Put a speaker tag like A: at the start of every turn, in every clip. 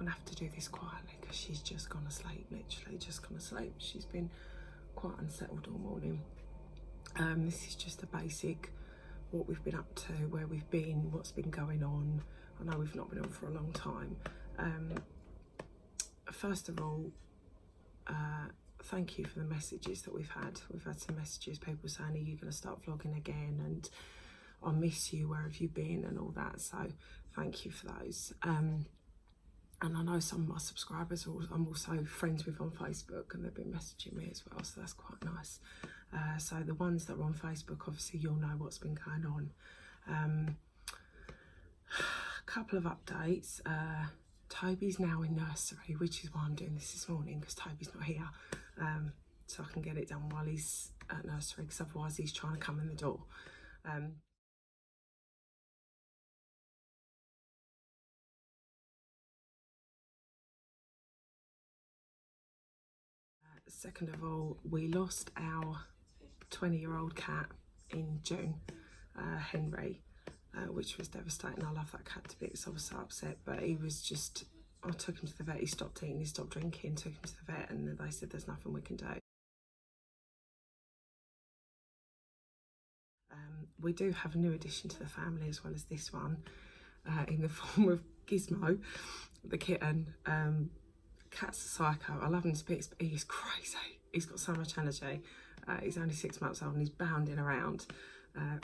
A: gonna have to do this quietly because she's just gone to sleep, literally just gone to sleep. She's been quite unsettled all morning. This is just a basic, what we've been up to, where we've been, what's been going on. I know we've not been on for a long time. First of all, thank you for the messages that we've had. We've had some messages, people saying, are you going to start vlogging again? And I miss you, where have you been? And all that. So thank you for those. And I know some of my subscribers I'm also friends with on Facebook, and they've been messaging me as well. So that's quite nice. So the ones that are on Facebook, obviously you'll know what's been going on. A couple of updates. Toby's now in nursery, which is why I'm doing this morning, because Toby's not here. So I can get it done while he's at nursery, because otherwise he's trying to come in the door. Second of all, we lost our 20-year-old cat in June, Henry, which was devastating. I love that cat to bits. I was so upset, but he was just, I took him to the vet. He stopped eating, he stopped drinking, took him to the vet, and they said there's nothing we can do. We do have a new addition to the family as well as this one, in the form of Gizmo, the kitten. Cat's a psycho. I love him to bits, but he is crazy. He's got so much energy. He's only 6 months old and he's bounding around,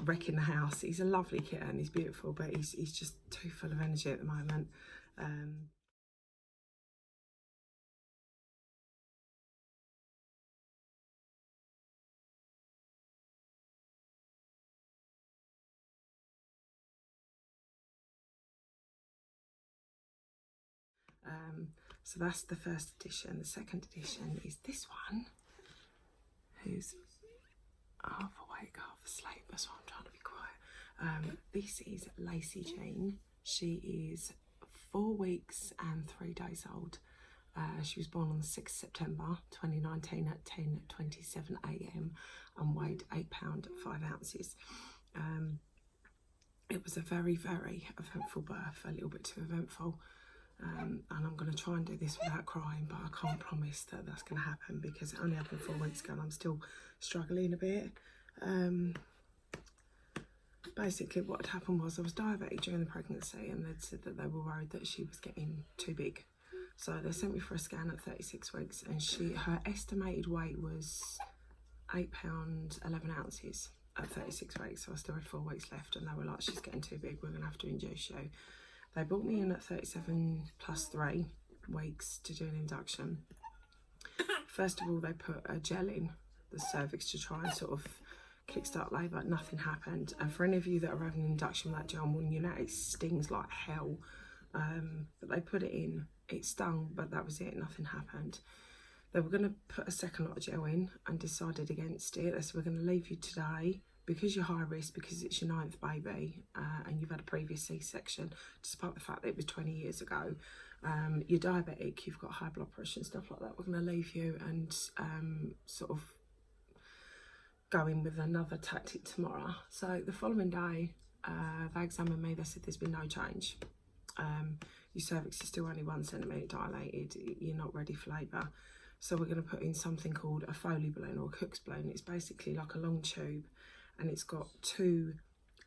A: wrecking the house. He's a lovely kitten, he's beautiful, but he's just too full of energy at the moment. So that's the first edition. The second edition is this one, who's half awake, half asleep. That's why I'm trying to be quiet. This is Lacey Jean. She is 4 weeks and 3 days old. She was born on the 6th September 2019 at 10:27 AM and weighed £8 5 ounces. It was a very, very eventful birth, a little bit too eventful. And I'm going to try and do this without crying, but I can't promise that that's going to happen because it only happened 4 weeks ago and I'm still struggling a bit. Basically what had happened was I was diabetic during the pregnancy, and they'd said that they were worried that she was getting too big. So they sent me for a scan at 36 weeks, and her estimated weight was £8 11 ounces at 36 weeks. So I still had 4 weeks left, and they were like, she's getting too big, we're going to have to induce you. They brought me in at 37 plus 3 weeks to do an induction. First of all, they put a gel in the cervix to try and sort of kickstart labour. Nothing happened. And for any of you that are having an induction with that gel, you know it stings like hell. But they put it in, it stung, but that was it, nothing happened. They were going to put a second lot of gel in and decided against it. They said, we're going to leave you today because you're high risk, because it's your 9th baby, and you've had a previous C-section, despite the fact that it was 20 years ago. You're diabetic, you've got high blood pressure and stuff like that. We're going to leave you and sort of go in with another tactic tomorrow. So the following day, they examined me. They said there's been no change. Your cervix is still only 1 centimetre dilated. You're not ready for labour. So we're going to put in something called a Foley balloon or a Cook's balloon. It's basically like a long tube, and it's got 2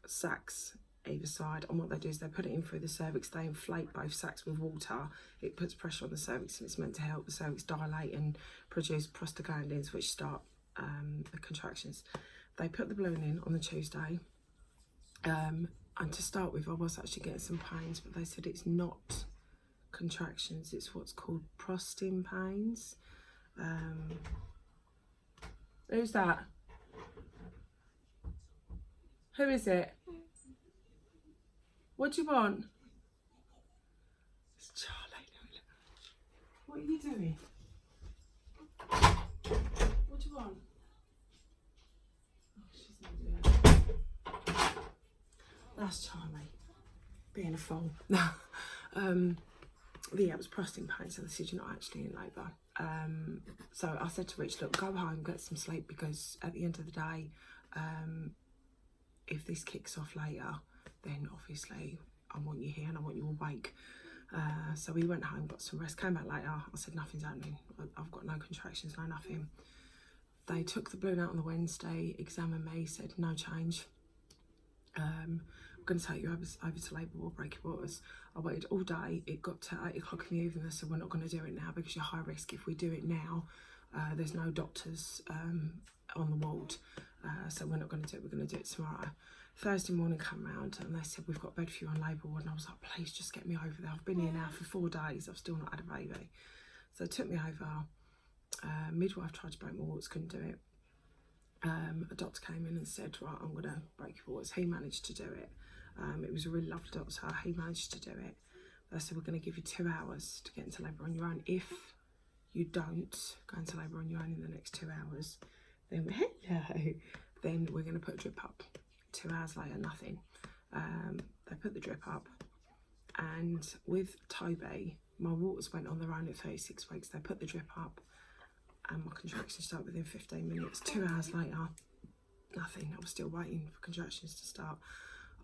A: sacs either side, and what they do is they put it in through the cervix. They inflate both sacs with water. It puts pressure on the cervix, and it's meant to help the cervix dilate and produce prostaglandins, which start the contractions. They put the balloon in on the Tuesday, and to start with I was actually getting some pains, but they said it's not contractions, it's what's called prostin pains. Who's that? Who is it? What do you want? It's Charlie. What are you doing? What do you want? Oh, she's not doing it. That's Charlie. Being a fool. Yeah, it was prostate pain, so they said you're not actually in labour. So I said to Rich, look, go home, get some sleep, because at the end of the day, if this kicks off later, then obviously I want you here and I want you awake. So we went home, got some rest, came back later. I said, nothing's happening. I've got no contractions, no nothing. They took the balloon out on the Wednesday, examined me, said no change. We're going to take you over to labour ward, break your waters. I waited all day. It got to 8 o'clock in the evening. They said, we're not going to do it now because you're high risk. If we do it now, there's no doctors on the ward. So we're not going to do it. We're going to do it tomorrow. Thursday morning come round and they said, we've got a bed for you on labour ward. And I was like, please just get me over there. I've been here now for 4 days. I've still not had a baby. So they took me over. Midwife tried to break my waters, couldn't do it. A doctor came in and said, right, I'm going to break your waters. He managed to do it. It was a really lovely doctor. He managed to do it. They said, we're going to give you 2 hours to get into labour on your own. If you don't go into labour on your own in the next 2 hours, then then we're going to put a drip up. 2 hours later, nothing. They put the drip up, and with Toby, my waters went on their own at 36 weeks. They put the drip up, and my contractions started within 15 minutes. 2 hours later, nothing. I was still waiting for contractions to start.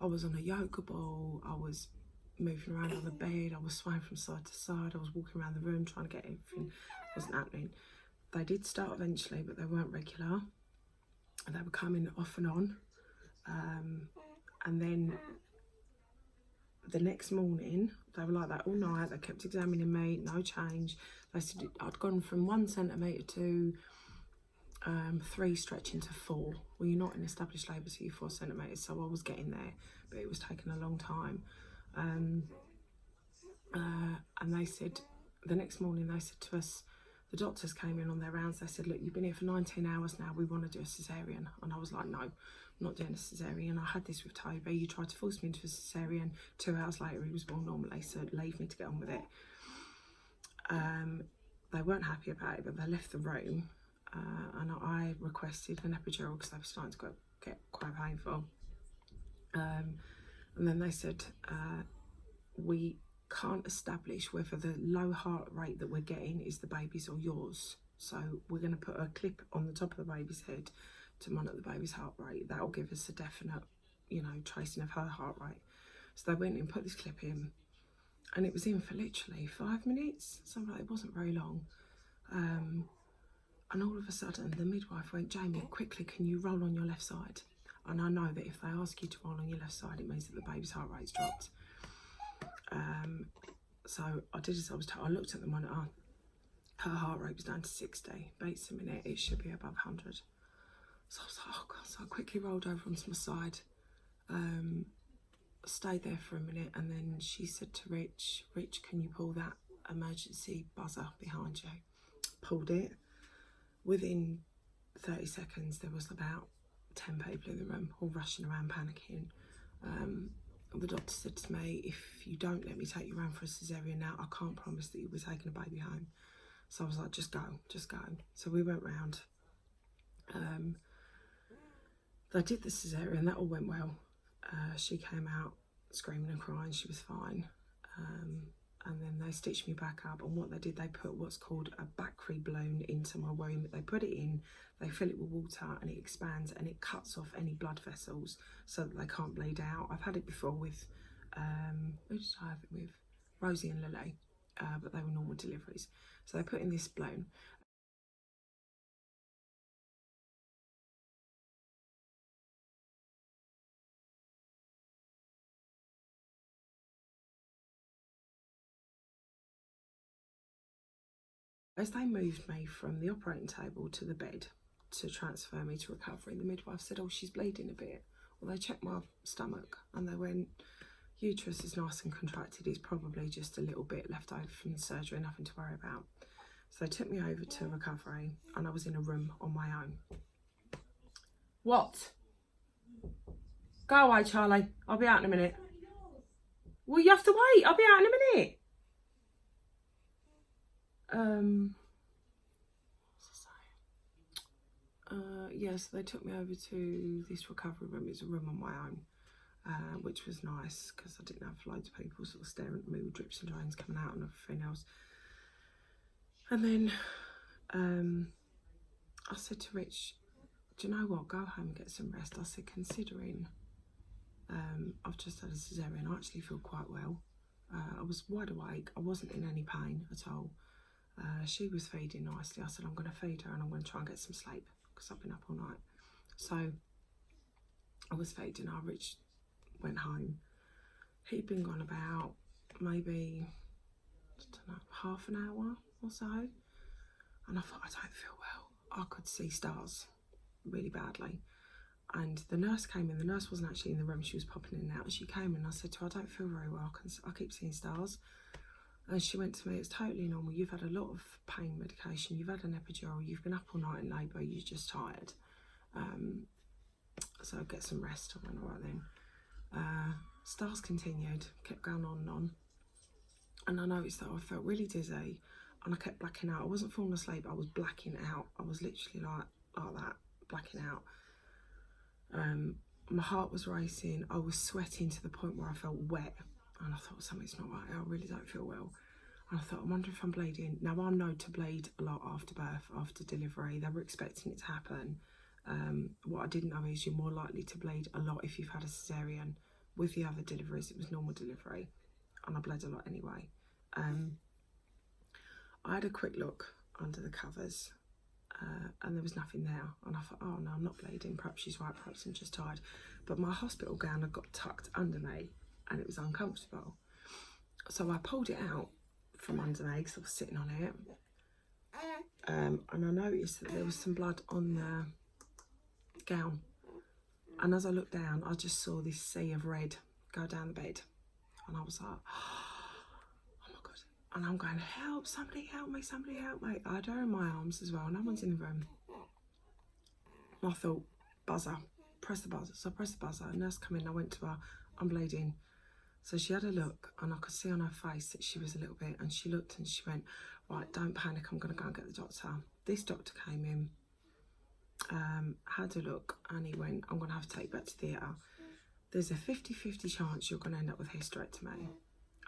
A: I was on a yoga ball. I was moving around on the bed. I was swaying from side to side. I was walking around the room trying to get everything. It wasn't happening. They did start eventually, but they weren't regular. They were coming off and on. And then the next morning, they were like that all night. They kept examining me, no change. They said I'd gone from 1 centimetre to 3 stretching to 4. Well, you're not in established labour, so you're 4 centimetres. So I was getting there, but it was taking a long time. And they said, the next morning, they said to us, the doctors came in on their rounds. They said, look, you've been here for 19 hours now. We want to do a caesarean. And I was like, no, I'm not doing a caesarean. I had this with Toby. You tried to force me into a caesarean. 2 hours later, he was born normally. So leave me to get on with it. They weren't happy about it, but they left the room. And I requested an epidural because they were starting to get quite painful. And then they said, we can't establish whether the low heart rate that we're getting is the baby's or yours. So we're going to put a clip on the top of the baby's head to monitor the baby's heart rate. That'll give us a definite, tracing of her heart rate. So they went and put this clip in, and it was in for literally 5 minutes. Something like, it wasn't very long. And all of a sudden, the midwife went, Jamie, quickly, can you roll on your left side? And I know that if they ask you to roll on your left side, it means that the baby's heart rate's dropped. So I did as I was told. I looked at the monitor. Her heart rate was down to 60 beats a minute. It should be above 100. So I was like, oh God. So I quickly rolled over onto my side. Stayed there for a minute, and then she said to Rich, can you pull that emergency buzzer behind you? Pulled it. Within 30 seconds, there was about 10 people in the room, all rushing around, panicking. The doctor said to me, if you don't let me take you around for a caesarean now, I can't promise that you'll be taking a baby home. So I was like, just go. So we went round. They did the caesarean, that all went well. She came out screaming and crying, she was fine. And then they stitched me back up, and what they did, they put what's called a Bacri balloon into my womb. They put it in, they fill it with water, and it expands and it cuts off any blood vessels so that they can't bleed out. I've had it before with, who did I have it with? Rosie and Lily, but they were normal deliveries. So they put in this balloon. As they moved me from the operating table to the bed to transfer me to recovery, the midwife said, oh, she's bleeding a bit. Well, they checked my stomach and they went, uterus is nice and contracted. It's probably just a little bit left over from the surgery, nothing to worry about. So they took me over to recovery, and I was in a room on my own. What? Go away, Charlie. I'll be out in a minute. Well, you have to wait. I'll be out in a minute. Yes, they took me over to this recovery room. It's a room on my own, which was nice because I didn't have loads of people sort of staring at me with drips and drains coming out and everything else. And then I said to Rich, do you know what, go home and get some rest. I said, considering I've just had a caesarean, I actually feel quite well. I was wide awake. I wasn't in any pain at all. She was feeding nicely. I said, I'm going to feed her and I'm going to try and get some sleep because I've been up all night. So I was feeding her. Rich went home. He'd been gone about maybe, I don't know, half an hour or so. And I thought, I don't feel well. I could see stars really badly. And the nurse came in. The nurse wasn't actually in the room. She was popping in and out. And she came in and I said to her, I don't feel very well. I keep seeing stars. And she went to me, it's totally normal. You've had a lot of pain medication. You've had an epidural. You've been up all night in labour. You're just tired. So get some rest. I went, all right then. Stars continued, kept going on and on. And I noticed that I felt really dizzy and I kept blacking out. I wasn't falling asleep, I was blacking out. I was literally like that, blacking out. My heart was racing. I was sweating to the point where I felt wet. And I thought, something's not right. I really don't feel well. And I thought, I wonder if I'm bleeding. Now, I'm known to bleed a lot after birth, after delivery. They were expecting it to happen. What I didn't know is you're more likely to bleed a lot if you've had a cesarean. With the other deliveries, it was normal delivery. And I bled a lot anyway. I had a quick look under the covers. And there was nothing there. And I thought, oh no, I'm not bleeding. Perhaps she's right, perhaps I'm just tired. But my hospital gown had got tucked under me and it was uncomfortable. So I pulled it out from under me because I was sitting on it. And I noticed that there was some blood on the gown. And as I looked down, I just saw this sea of red go down the bed. And I was like, oh my God. And I'm going, help, somebody help me, somebody help me. I had her in my arms as well. No one's in the room. And I thought, buzzer, press the buzzer. So I pressed the buzzer. A nurse come in. I went to her, I'm bleeding. So she had a look and I could see on her face that she was a little bit. And she looked and she went, right, don't panic. I'm going to go and get the doctor. This doctor came in, had a look and he went, I'm going to have to take you back to theatre. There's a 50-50 chance you're going to end up with hysterectomy.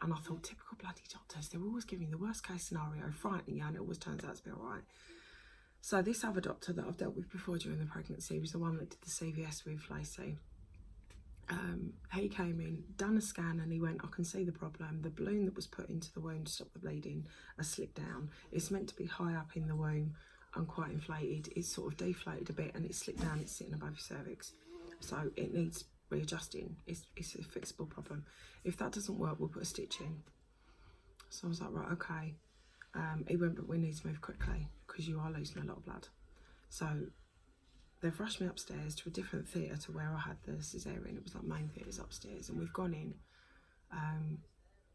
A: And I thought, typical bloody doctors, they're always giving the worst case scenario, frightening you, and it always turns out to be all right. So this other doctor that I've dealt with before during the pregnancy was the one that did the CVS with Lacey. He came in, done a scan, and he went, I can see the problem. The balloon that was put into the womb to stop the bleeding has slipped down. It's meant to be high up in the womb and quite inflated. It's sort of deflated a bit and it's slipped down, it's sitting above your cervix. So it needs readjusting. It's a fixable problem. If that doesn't work, we'll put a stitch in. So I was like, right, okay. He went, but we need to move quickly because you are losing a lot of blood. So they've rushed me upstairs to a different theatre to where I had the cesarean. It was like main theatres upstairs, and we've gone in.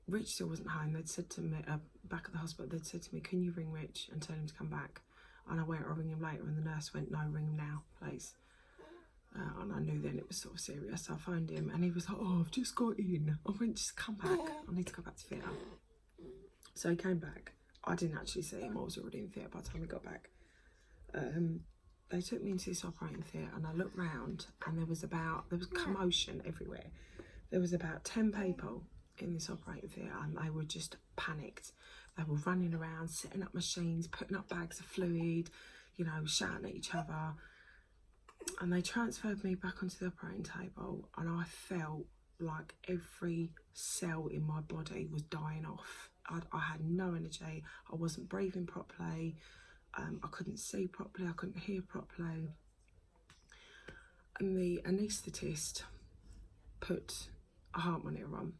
A: Rich still wasn't home. They'd said to me, back at the hospital, they'd said to me, can you ring Rich and tell him to come back? And I went, I'll ring him later, and the nurse went, no, ring him now, please. And I knew then it was sort of serious. So I phoned him and he was like, oh, I've just got in. I went, just come back. I need to go back to theatre. So he came back. I didn't actually see him. I was already in theatre by the time he got back. They took me into this operating theatre and I looked round and there was commotion everywhere. There was about 10 people in this operating theatre and they were just panicked. They were running around, setting up machines, putting up bags of fluid, you know, shouting at each other. And they transferred me back onto the operating table and I felt like every cell in my body was dying off. I had no energy. I wasn't breathing properly. I couldn't see properly. I couldn't hear properly. And the anaesthetist put a heart monitor on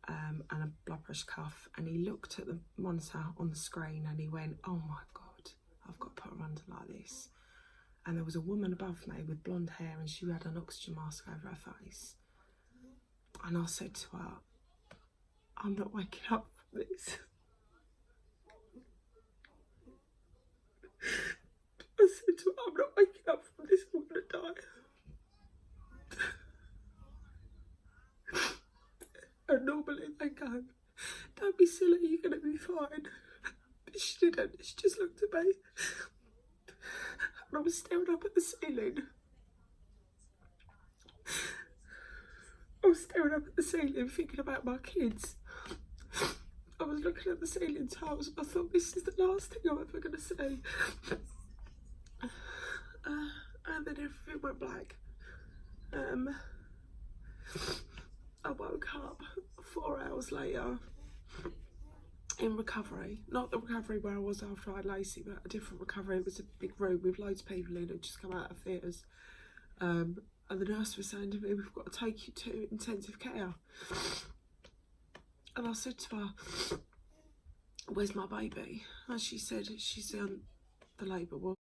A: and a blood pressure cuff. And he looked at the monitor on the screen and he went, oh my God, I've got to put her under like this. And there was a woman above me with blonde hair and she had an oxygen mask over her face. And I said to her, I'm not waking up from this. I said to her, I'm not waking up from this, I'm going to die. And normally they go, don't be silly, you're going to be fine. But she didn't, she just looked at me. And I was staring up at the ceiling. I was staring up at the ceiling thinking about my kids. I was looking at the ceiling tiles and I thought, this is the last thing I'm ever going to see. And then everything went black. I woke up 4 hours hours later, in recovery, not the recovery where I was after I had Lacey, but a different recovery. It was a big room with loads of people in who'd just come out of theatres. And the nurse was saying to me, we've got to take you to intensive care. And I said to her, where's my baby? And she said, she's on the labour ward.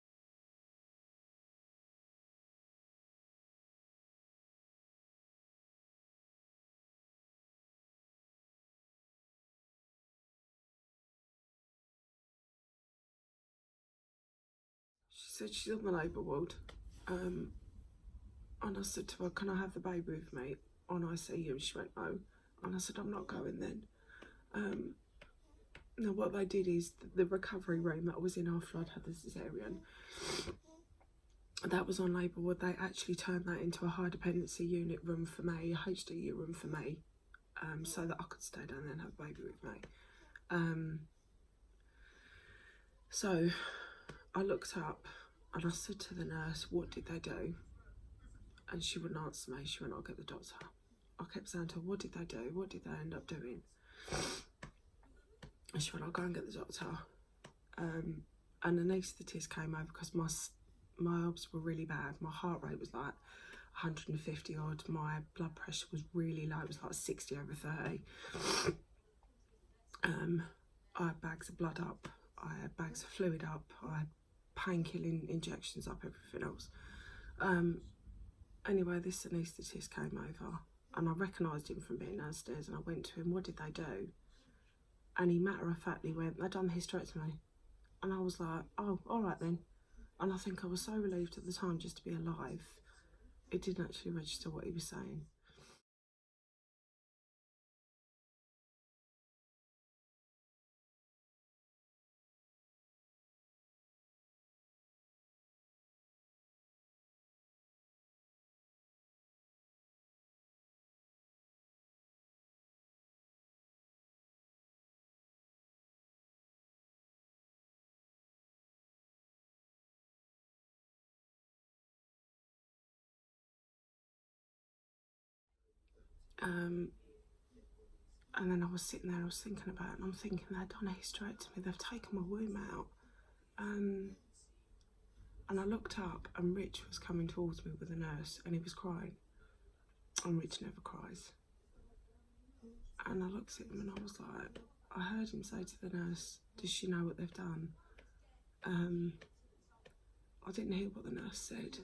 A: She said she's on the labour ward. And I said to her, can I have the baby with me on ICU? And she went, no. And I said, I'm not going then. Now what they did is the recovery room that I was in after I'd had the cesarean, that was on labour ward. They actually turned that into a high dependency unit room for me, a HDU room for me, so that I could stay down there and have a baby with me. So I looked up and I said to the nurse, what did they do? And she wouldn't answer me. She went, I'll get the doctor. I kept saying to her, what did they do? What did they end up doing? And she went, I'll go and get the doctor. And the anaesthetist came over because my obs were really bad. My heart rate was like 150 odd. My blood pressure was really low. It was like 60 over 30. I had bags of blood up. I had bags of fluid up. I had painkilling injections up, everything else. Anyway, this anaesthetist came over and I recognised him from being downstairs, and I went to him, what did they do? And he matter-of-factly went, they'd done the hysterectomy. And I was like, oh, all right then. And I think I was so relieved at the time just to be alive. It didn't actually register what he was saying. And then I was sitting there, I was thinking about it, and I'm thinking they've done a hysterectomy, they've taken my womb out. And I looked up and Rich was coming towards me with a nurse and he was crying. And Rich never cries. And I looked at him and I was like, I heard him say to the nurse, does she know what they've done? I didn't hear what the nurse said.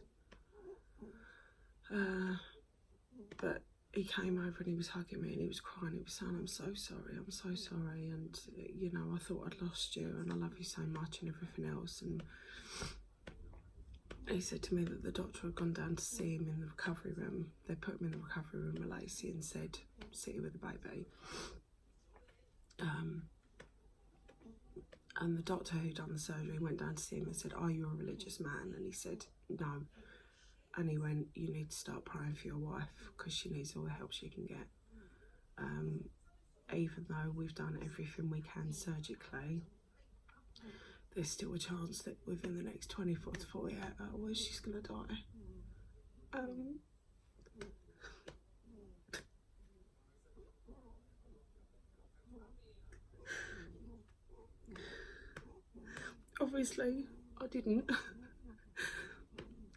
A: But he came over and he was hugging me and he was crying. He was saying, I'm so sorry, and you know, I thought I'd lost you and I love you so much and everything else. And he said to me that the doctor had gone down to see him in the recovery room. They put him in the recovery room with Lacey and said, sit here with the baby. And the doctor who'd done the surgery went down to see him and said, are you a religious man? And he said, no. And he went, you need to start praying for your wife because she needs all the help she can get. Even though we've done everything we can surgically, there's still a chance that within the next 24 to 48 hours she's going to die. Obviously, I didn't.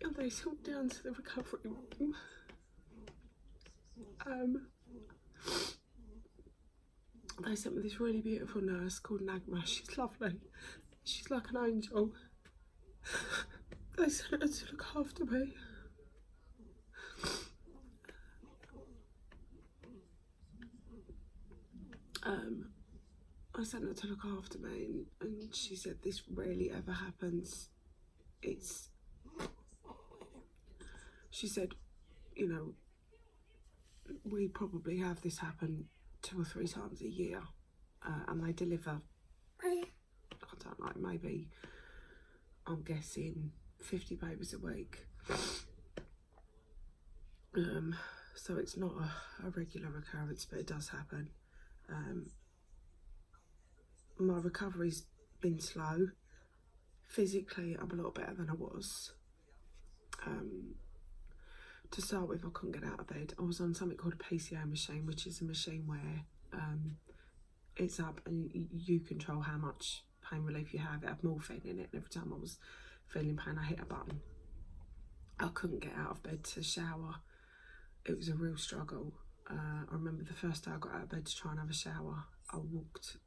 A: And they took me down to the recovery room. They sent me this really beautiful nurse called Nagma. She's lovely. She's like an angel. They sent her to look after me. I sent her to look after me and she said this rarely ever happens. She said, you know, we probably have this happen 2 or 3 times a year, and they deliver, I don't know, maybe, I'm guessing 50 babies a week. So it's not a regular occurrence, but it does happen. My recovery's been slow. Physically, I'm a lot better than I was. To start with, I couldn't get out of bed. I was on something called a PCA machine, which is a machine where it's up and you control how much pain relief you have. It had morphine in it, and every time I was feeling pain I hit a button. I couldn't get out of bed to shower. It was a real struggle. I remember the first day I got out of bed to try and have a shower, I walked,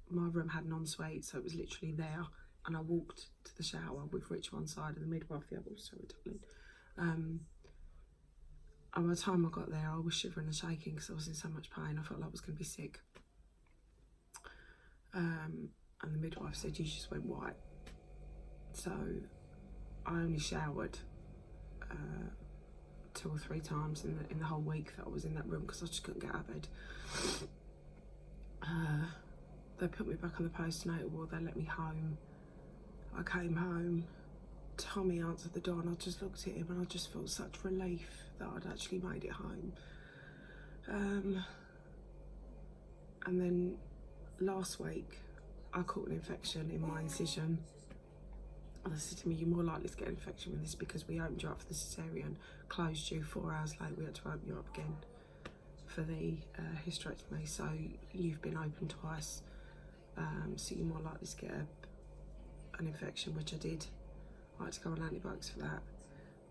A: my room had an ensuite, so it was literally there, and I walked to the shower with Rich one side and the midwife the other. Sorry, darling. And by the time I got there, I was shivering and shaking because I was in so much pain. I felt like I was going to be sick. And the midwife said, you just went white. So I only showered 2 or 3 times in the whole week that I was in that room because I just couldn't get out of bed. They put me back on the postnatal ward, they let me home. I came home, Tommy answered the door, and I just looked at him and I just felt such relief that I'd actually made it home. And then last week I caught an infection in my incision. And they said to me, you're more likely to get an infection with this because we opened you up for the cesarean, closed you, 4 hours later we had to open you up again for the hysterectomy. So you've been open twice, so you're more likely to get an infection, which I did. I had to go on antibiotics for that.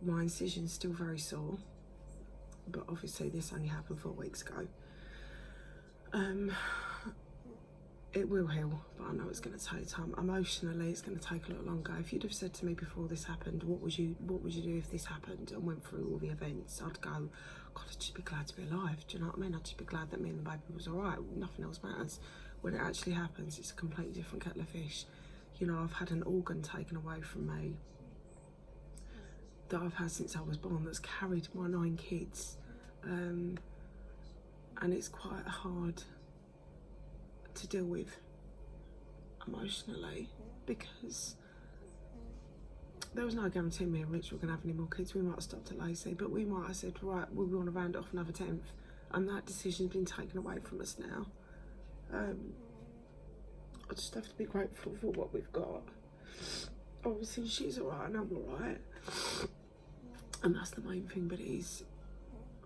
A: My incision's still very sore, but obviously this only happened 4 weeks ago. It will heal, but I know it's going to take time. Emotionally, it's going to take a lot longer. If you'd have said to me before this happened, what would you do if this happened and went through all the events? I'd go, God, I'd just be glad to be alive. Do you know what I mean? I'd just be glad that me and the baby was all right. Nothing else matters. When it actually happens, it's a completely different kettle of fish. You know, I've had an organ taken away from me that I've had since I was born that's carried my 9 kids. And it's quite hard to deal with emotionally because there was no guarantee me and Rich were going to have any more kids. We might have stopped at Lacey, but we might have said, right, we want to round off another 10th, and that decision's been taken away from us now. I just have to be grateful for what we've got. Obviously she's alright and I'm alright, and that's the main thing, but it is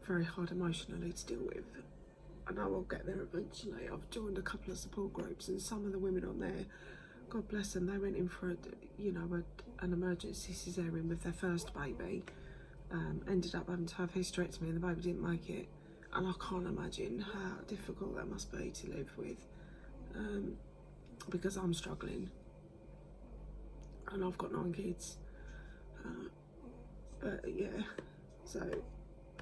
A: very hard emotionally to deal with. I know I'll get there eventually. I've joined a couple of support groups, and some of the women on there, God bless them, they went in for an emergency cesarean with their first baby, ended up having to have hysterectomy and the baby didn't make it, and I can't imagine how difficult that must be to live with, because I'm struggling and I've got 9 kids, but yeah, so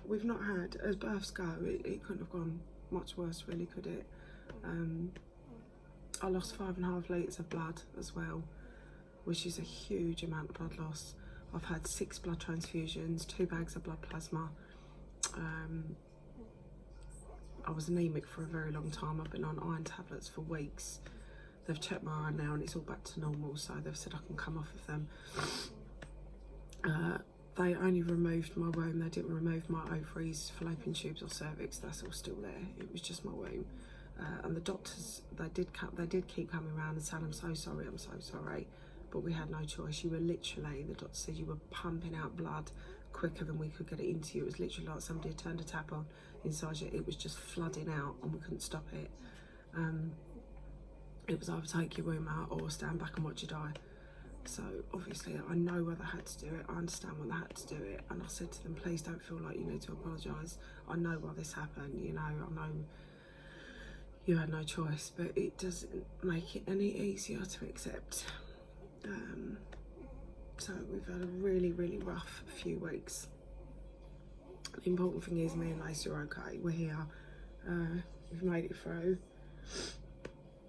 A: we've not had, as births go, it couldn't have gone much worse really, could it? I lost 5.5 litres of blood as well, which is a huge amount of blood loss. I've had 6 blood transfusions, 2 bags of blood plasma. I was anemic for a very long time. I've been on iron tablets for weeks. They've checked my iron now and it's all back to normal, so they've said I can come off of them. They only removed my womb, they didn't remove my ovaries, fallopian tubes or cervix, that's all still there. It was just my womb. And the doctors, they did keep coming around and saying, I'm so sorry, but we had no choice. You were literally, the doctor said you were pumping out blood quicker than we could get it into you. It was literally like somebody had turned a tap on inside you. It was just flooding out and we couldn't stop it. It was either take your womb out or stand back and watch you die. So obviously I know why they had to do it, I understand why they had to do it, and I said to them, please don't feel like you need to apologise. I know why this happened, you know, I know you had no choice, but it doesn't make it any easier to accept. So we've had a really, really rough few weeks. The important thing is me and Lacey are okay, we're here, we've made it through.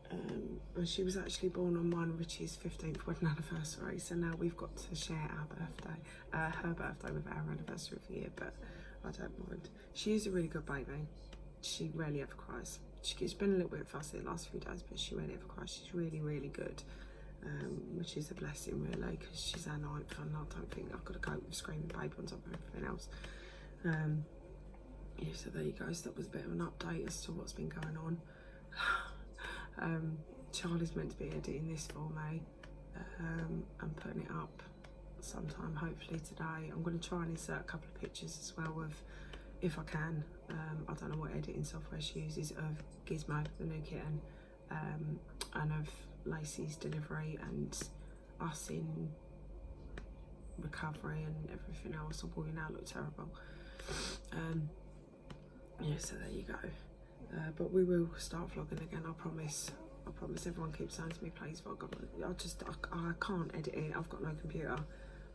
A: And she was actually born on mine and Richie's 15th wedding anniversary, so now we've got to share our birthday, her birthday with our anniversary of the year, but I don't mind. She is a really good baby. She rarely ever cries. She's been a little bit fussy the last few days, but she rarely ever cries. She's really, really good, which is a blessing really, because she's our 9th and I don't think I've got to cope with screaming baby on top of everything else. Yeah, so there you go. So that was a bit of an update as to what's been going on. Charlie's meant to be editing this for me and putting it up sometime, hopefully today. I'm going to try and insert a couple of pictures as well of if I can. I don't know what editing software she uses, of Gizmo, the new kitten, and of Lacey's delivery and us in recovery and everything else. We now look terrible. Yeah, so there you go. But we will start vlogging again, I promise. I promise. Everyone keeps saying to me, please vlog. I can't edit it. I've got no computer,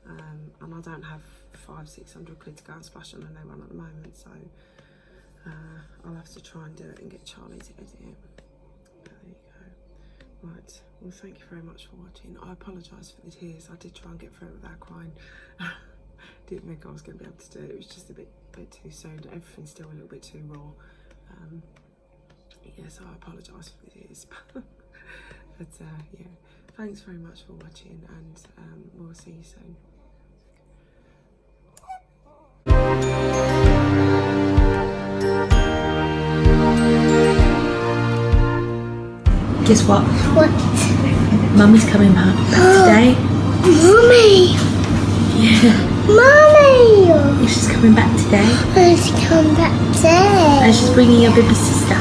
A: and I don't have 500-600 quid to go and splash on a new one at the moment. So I'll have to try and do it and get Charlie to edit it. But there you go. Right. Well, thank you very much for watching. I apologise for the tears. I did try and get through it without crying. Didn't think I was going to be able to do it. It was just a bit too soon. Everything's still a little bit too raw. Yeah, so I apologise for the tears. But yeah, thanks very much for watching, and we'll see you soon.
B: Guess what?
C: What?
B: Mummy's coming back today.
C: Mummy!
B: Yeah.
C: Mummy!
B: She's coming back today.
C: She's coming back today.
B: And she's bringing your baby sister.